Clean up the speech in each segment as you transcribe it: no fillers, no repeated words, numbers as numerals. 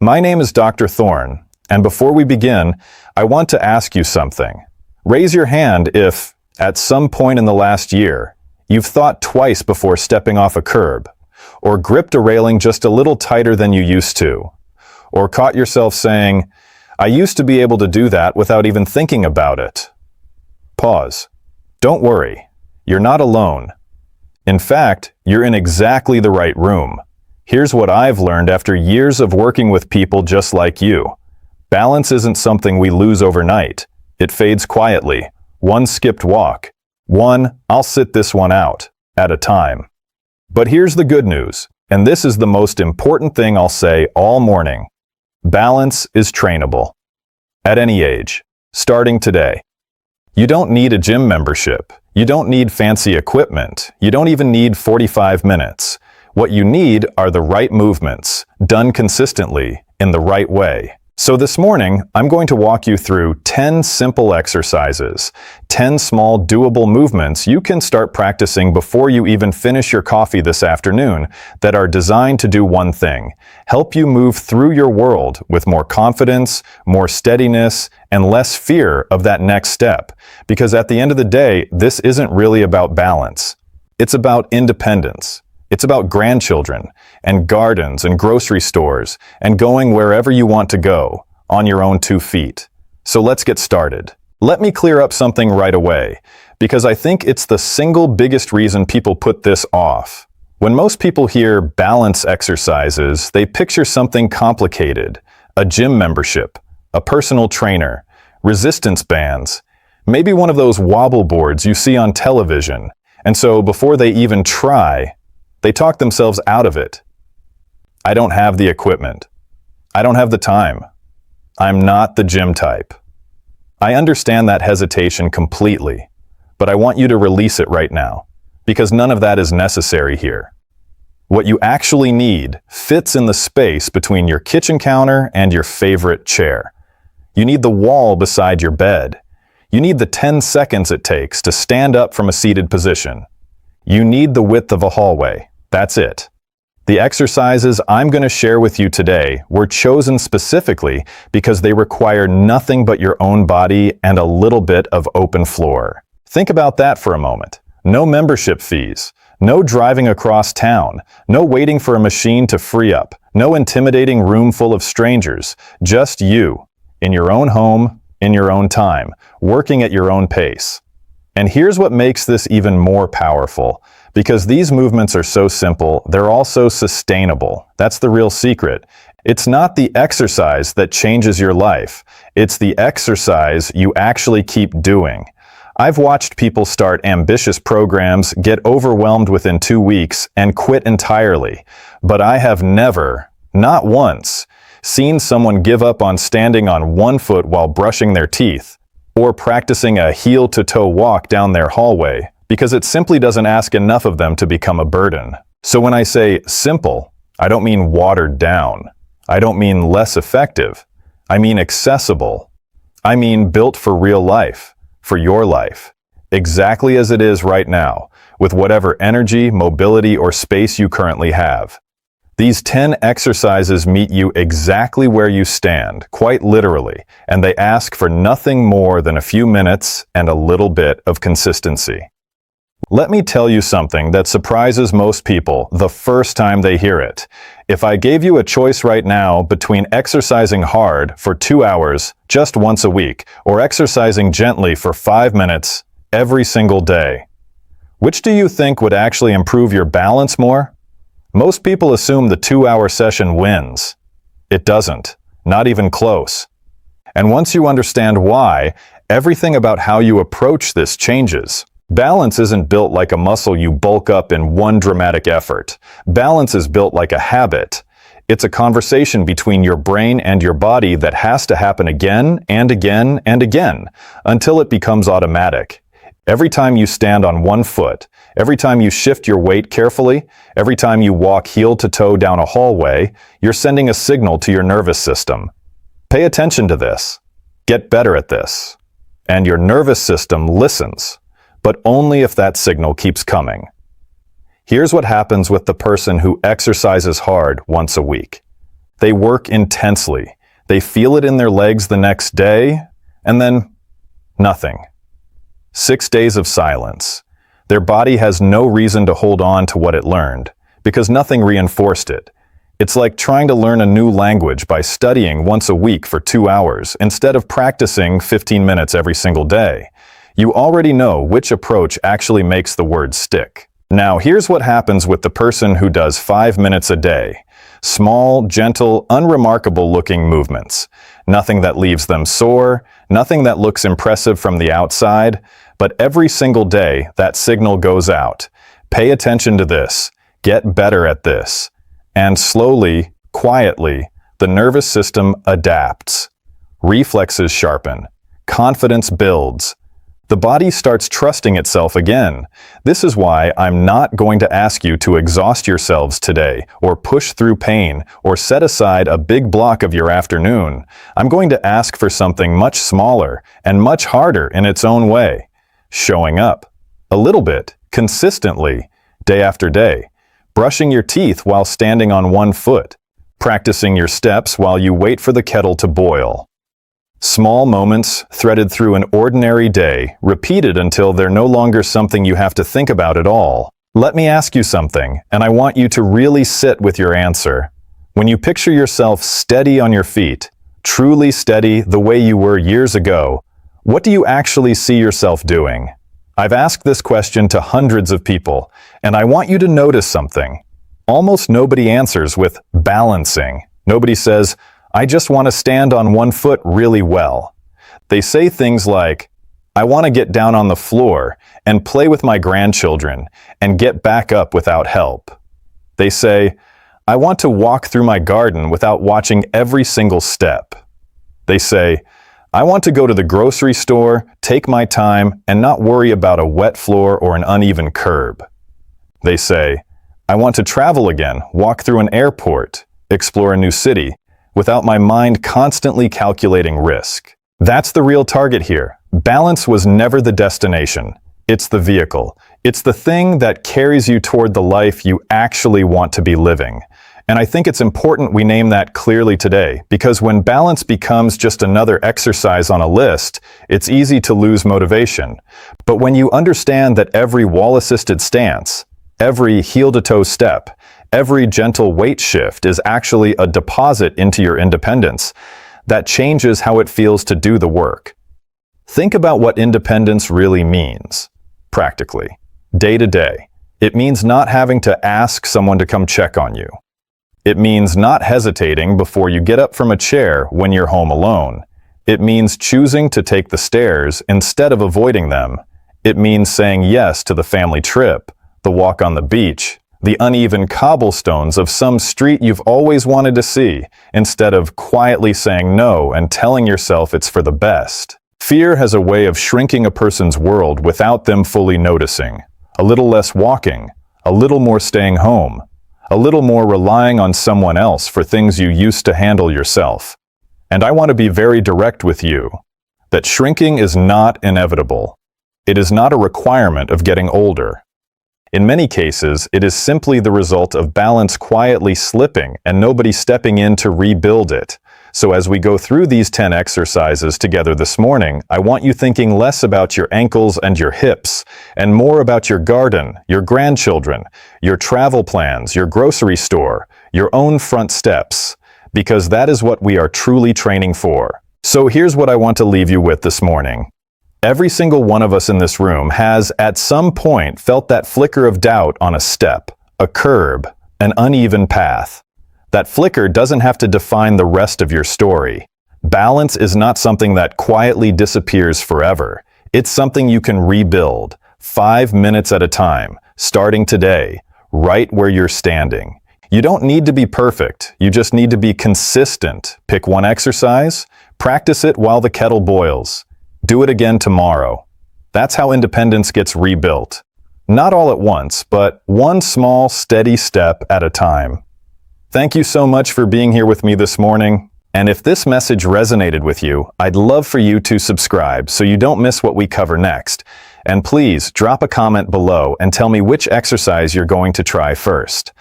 My name is Dr. Thorne, and before we begin, I want to ask you something. Raise your hand if, at some point in the last year, you've thought twice before stepping off a curb, or gripped a railing just a little tighter than you used to, or caught yourself saying, "I used to be able to do that without even thinking about it." Pause. Don't worry, you're not alone. In fact, you're in exactly the right room. Here's what I've learned after years of working with people just like you. Balance isn't something we lose overnight. It fades quietly, one skipped walk, one "I'll sit this one out" at a time. But here's the good news, and this is the most important thing I'll say all morning. Balance is trainable. At any age, starting today. You don't need a gym membership. You don't need fancy equipment. You don't even need 45 minutes. What you need are the right movements, done consistently, in the right way. So this morning, I'm going to walk you through 10 simple exercises, 10 small doable movements you can start practicing before you even finish your coffee this afternoon that are designed to do one thing: help you move through your world with more confidence, more steadiness, and less fear of that next step. Because at the end of the day, this isn't really about balance. It's about independence. It's about grandchildren, and gardens, and grocery stores, and going wherever you want to go, on your own 2 feet. So let's get started. Let me clear up something right away, because I think it's the single biggest reason people put this off. When most people hear balance exercises, they picture something complicated: a gym membership, a personal trainer, resistance bands, maybe one of those wobble boards you see on television, and so before they even try, they talk themselves out of it. I don't have the equipment. I don't have the time. I'm not the gym type. I understand that hesitation completely, but I want you to release it right now, because none of that is necessary here. What you actually need fits in the space between your kitchen counter and your favorite chair. You need the wall beside your bed. You need the 10 seconds it takes to stand up from a seated position. You need the width of a hallway. That's it. The exercises I'm going to share with you today were chosen specifically because they require nothing but your own body and a little bit of open floor. Think about that for a moment. No membership fees, no driving across town, no waiting for a machine to free up, no intimidating room full of strangers, just you, in your own home, in your own time, working at your own pace. And here's what makes this even more powerful. Because these movements are so simple, they're also sustainable. That's the real secret. It's not the exercise that changes your life. It's the exercise you actually keep doing. I've watched people start ambitious programs, get overwhelmed within 2 weeks, and quit entirely. But I have never, not once, seen someone give up on standing on one foot while brushing their teeth, or practicing a heel-to-toe walk down their hallway, because it simply doesn't ask enough of them to become a burden. So when I say simple, I don't mean watered down. I don't mean less effective. I mean accessible. I mean built for real life, for your life, exactly as it is right now, with whatever energy, mobility, or space you currently have. These 10 exercises meet you exactly where you stand, quite literally, and they ask for nothing more than a few minutes and a little bit of consistency. Let me tell you something that surprises most people the first time they hear it. If I gave you a choice right now between exercising hard for 2 hours just once a week or exercising gently for 5 minutes every single day, which do you think would actually improve your balance more? Most people assume the 2-hour session wins. It doesn't, not even close. And once you understand why, everything about how you approach this changes. Balance isn't built like a muscle you bulk up in one dramatic effort. Balance is built like a habit. It's a conversation between your brain and your body that has to happen again and again and again until it becomes automatic. Every time you stand on one foot, every time you shift your weight carefully, every time you walk heel to toe down a hallway, you're sending a signal to your nervous system. Pay attention to this. Get better at this. And your nervous system listens, but only if that signal keeps coming. Here's what happens with the person who exercises hard once a week. They work intensely. They feel it in their legs the next day, and then nothing. 6 days of silence. Their body has no reason to hold on to what it learned, because nothing reinforced it. It's like trying to learn a new language by studying once a week for 2 hours instead of practicing 15 minutes every single day. You already know which approach actually makes the words stick. Now, here's what happens with the person who does 5 minutes a day. Small, gentle, unremarkable-looking movements. Nothing that leaves them sore, nothing that looks impressive from the outside, but every single day that signal goes out. Pay attention to this. Get better at this. And slowly, quietly, the nervous system adapts. Reflexes sharpen. Confidence builds. The body starts trusting itself again. This is why I'm not going to ask you to exhaust yourselves today, or push through pain, or set aside a big block of your afternoon. I'm going to ask for something much smaller and much harder in its own way. Showing up. A little bit, consistently, day after day. Brushing your teeth while standing on one foot. Practicing your steps while you wait for the kettle to boil. Small moments, threaded through an ordinary day, repeated until they're no longer something you have to think about at all. Let me ask you something, and I want you to really sit with your answer. When you picture yourself steady on your feet, truly steady the way you were years ago, what do you actually see yourself doing? I've asked this question to hundreds of people, and I want you to notice something. Almost nobody answers with balancing. Nobody says, I just want to stand on one foot really well. They say things like, I want to get down on the floor and play with my grandchildren and get back up without help. They say, I want to walk through my garden without watching every single step. They say, I want to go to the grocery store, take my time, and not worry about a wet floor or an uneven curb. They say, I want to travel again, walk through an airport, explore a new city, without my mind constantly calculating risk. That's the real target here. Balance was never the destination. It's the vehicle. It's the thing that carries you toward the life you actually want to be living. And I think it's important we name that clearly today, because when balance becomes just another exercise on a list, it's easy to lose motivation. But when you understand that every wall-assisted stance, every heel-to-toe step, every gentle weight shift is actually a deposit into your independence, that changes how it feels to do the work. Think about what independence really means, practically, day to day. It means not having to ask someone to come check on you. It means not hesitating before you get up from a chair when you're home alone. It means choosing to take the stairs instead of avoiding them. It means saying yes to the family trip, the walk on the beach, the uneven cobblestones of some street you've always wanted to see, instead of quietly saying no and telling yourself it's for the best. Fear has a way of shrinking a person's world without them fully noticing. A little less walking, a little more staying home, a little more relying on someone else for things you used to handle yourself. And I want to be very direct with you, that shrinking is not inevitable. It is not a requirement of getting older. In many cases, it is simply the result of balance quietly slipping and nobody stepping in to rebuild it. So as we go through these 10 exercises together this morning, I want you thinking less about your ankles and your hips, and more about your garden, your grandchildren, your travel plans, your grocery store, your own front steps, because that is what we are truly training for. So here's what I want to leave you with this morning. Every single one of us in this room has, at some point, felt that flicker of doubt on a step, a curb, an uneven path. That flicker doesn't have to define the rest of your story. Balance is not something that quietly disappears forever. It's something you can rebuild, 5 minutes at a time, starting today, right where you're standing. You don't need to be perfect, you just need to be consistent. Pick one exercise, practice it while the kettle boils. Do it again tomorrow. That's how independence gets rebuilt. Not all at once, but one small, steady step at a time. Thank you so much for being here with me this morning. And if this message resonated with you, I'd love for you to subscribe so you don't miss what we cover next. And please drop a comment below and tell me which exercise you're going to try first.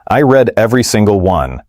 I read every single one,